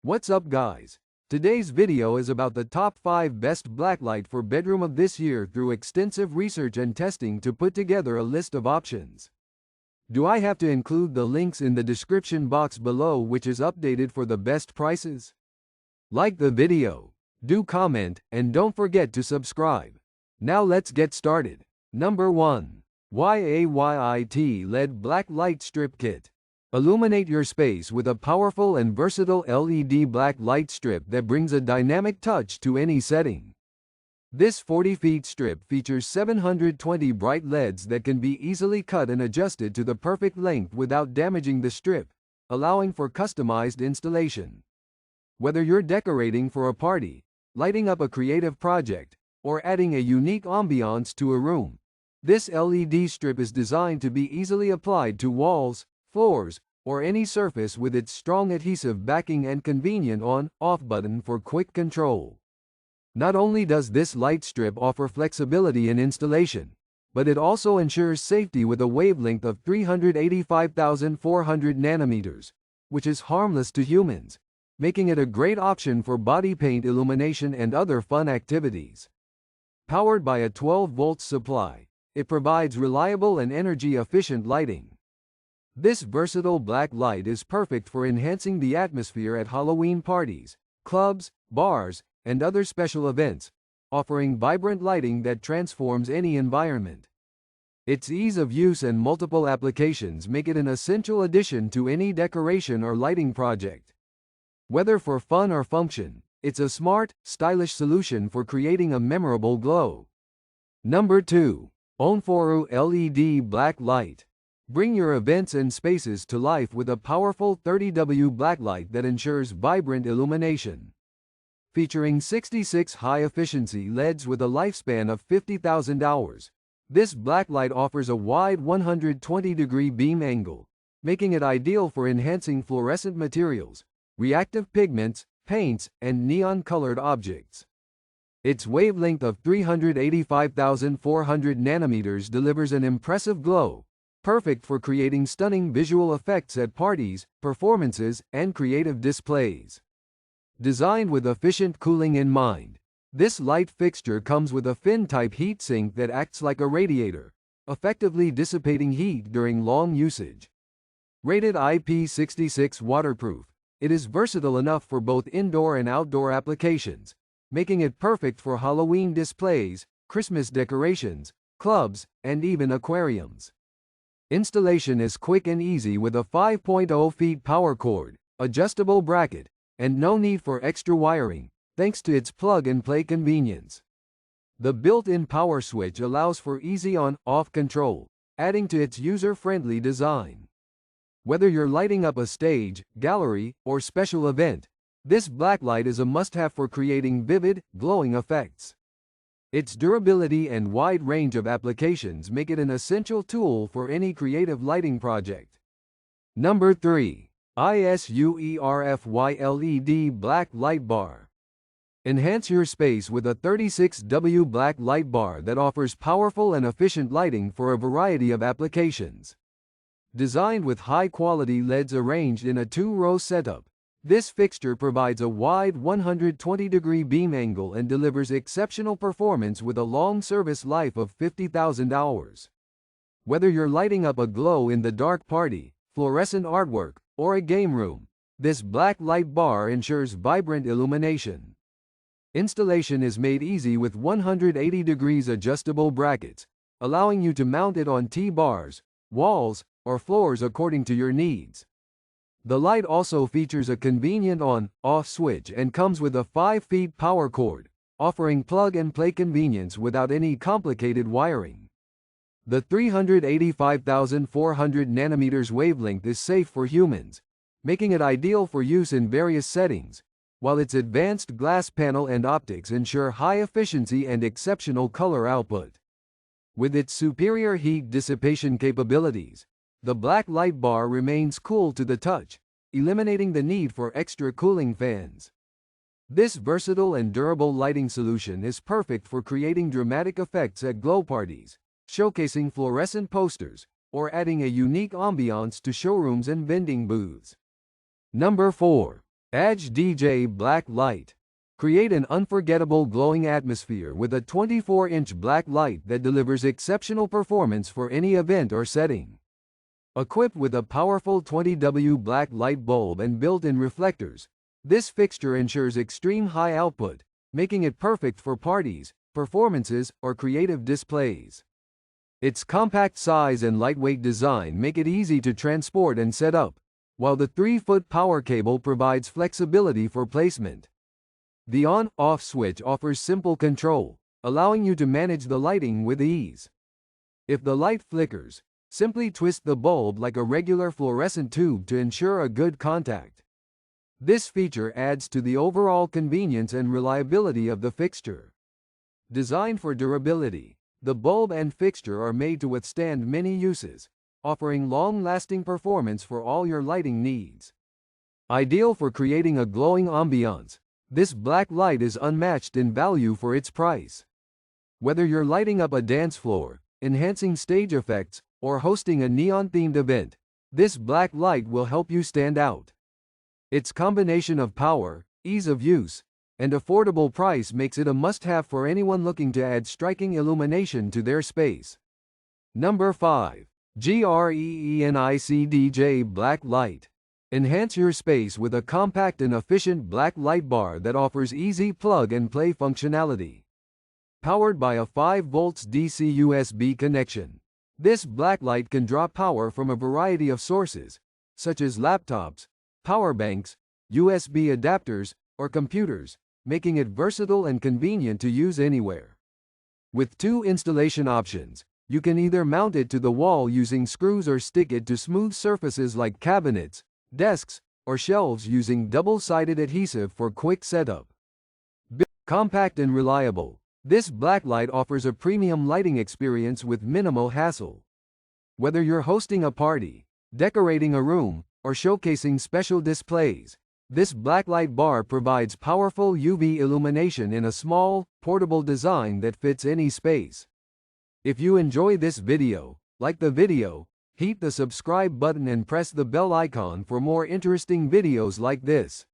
What's up guys? Today's video is about the top 5 best blacklight for bedroom of this year through extensive research and testing to put together a list of options. Do I have to include the links in the description box below which is updated for the best prices? Like the video, do comment, and don't forget to subscribe. Now let's get started. Number 1. YAYIT LED Black Light Strip Kit. Illuminate your space with a powerful and versatile LED black light strip that brings a dynamic touch to any setting. This 40-feet strip features 720 bright LEDs that can be easily cut and adjusted to the perfect length without damaging the strip, allowing for customized installation. Whether you're decorating for a party, lighting up a creative project, or adding a unique ambiance to a room, this LED strip is designed to be easily applied to walls, floors, or any surface with its strong adhesive backing and convenient on/off button for quick control. Not only does this light strip offer flexibility in installation, but it also ensures safety with a wavelength of 385,400 nanometers, which is harmless to humans, making it a great option for body paint illumination and other fun activities. Powered by a 12-volt supply, it provides reliable and energy-efficient lighting. This versatile black light is perfect for enhancing the atmosphere at Halloween parties, clubs, bars, and other special events, offering vibrant lighting that transforms any environment. Its ease of use and multiple applications make it an essential addition to any decoration or lighting project. Whether for fun or function, it's a smart, stylish solution for creating a memorable glow. Number 2. Onforu LED Black Light. Bring your events and spaces to life with a powerful 30W blacklight that ensures vibrant illumination. Featuring 66 high-efficiency LEDs with a lifespan of 50,000 hours, this blacklight offers a wide 120-degree beam angle, making it ideal for enhancing fluorescent materials, reactive pigments, paints, and neon-colored objects. Its wavelength of 385,400 nanometers delivers an impressive glow, perfect for creating stunning visual effects at parties, performances, and creative displays. Designed with efficient cooling in mind, this light fixture comes with a fin-type heatsink that acts like a radiator, effectively dissipating heat during long usage. Rated IP66 waterproof, it is versatile enough for both indoor and outdoor applications, making it perfect for Halloween displays, Christmas decorations, clubs, and even aquariums. Installation is quick and easy with a 5.0 feet power cord, adjustable bracket, and no need for extra wiring, thanks to its plug-and-play convenience. The built-in power switch allows for easy on/off control, adding to its user-friendly design. Whether you're lighting up a stage, gallery, or special event, this blacklight is a must-have for creating vivid, glowing effects. Its durability and wide range of applications make it an essential tool for any creative lighting project. Number 3. ISUERFY LED Black Light Bar. Enhance your space with a 36W black light bar that offers powerful and efficient lighting for a variety of applications. Designed with high-quality LEDs arranged in a 2-row setup, this fixture provides a wide 120-degree beam angle and delivers exceptional performance with a long service life of 50,000 hours. Whether you're lighting up a glow-in-the-dark party, fluorescent artwork, or a game room, this black light bar ensures vibrant illumination. Installation is made easy with 180 degrees adjustable brackets, allowing you to mount it on T-bars, walls, or floors according to your needs. The light also features a convenient on/off switch and comes with a 5-feet power cord, offering plug-and-play convenience without any complicated wiring. The 385,400 nanometers wavelength is safe for humans, making it ideal for use in various settings, while its advanced glass panel and optics ensure high efficiency and exceptional color output. With its superior heat dissipation capabilities, the black light bar remains cool to the touch, eliminating the need for extra cooling fans. This versatile and durable lighting solution is perfect for creating dramatic effects at glow parties, showcasing fluorescent posters, or adding a unique ambiance to showrooms and vending booths. Number 4. Edge DJ Blacklight. Create an unforgettable glowing atmosphere with a 24-inch black light that delivers exceptional performance for any event or setting. Equipped with a powerful 20W black light bulb and built-in reflectors, this fixture ensures extreme high output, making it perfect for parties, performances, or creative displays. Its compact size and lightweight design make it easy to transport and set up, while the 3-foot power cable provides flexibility for placement. The on-off switch offers simple control, allowing you to manage the lighting with ease. If the light flickers, simply twist the bulb like a regular fluorescent tube to ensure a good contact. This feature adds to the overall convenience and reliability of the fixture. Designed for durability, the bulb and fixture are made to withstand many uses, offering long-lasting performance for all your lighting needs. Ideal for creating a glowing ambiance, this black light is unmatched in value for its price. Whether you're lighting up a dance floor, enhancing stage effects, or hosting a neon-themed event, this black light will help you stand out. Its combination of power, ease of use, and affordable price makes it a must-have for anyone looking to add striking illumination to their space. Number 5. GREENIC DJ Blacklight. Enhance your space with a compact and efficient black light bar that offers easy plug-and-play functionality. Powered by a 5V DC USB connection, this blacklight can draw power from a variety of sources, such as laptops, power banks, USB adapters, or computers, making it versatile and convenient to use anywhere. With 2 installation options, you can either mount it to the wall using screws or stick it to smooth surfaces like cabinets, desks, or shelves using double-sided adhesive for quick setup. Compact and reliable, this blacklight offers a premium lighting experience with minimal hassle. Whether you're hosting a party, decorating a room, or showcasing special displays, this blacklight bar provides powerful UV illumination in a small, portable design that fits any space. If you enjoy this video, like the video, hit the subscribe button and press the bell icon for more interesting videos like this.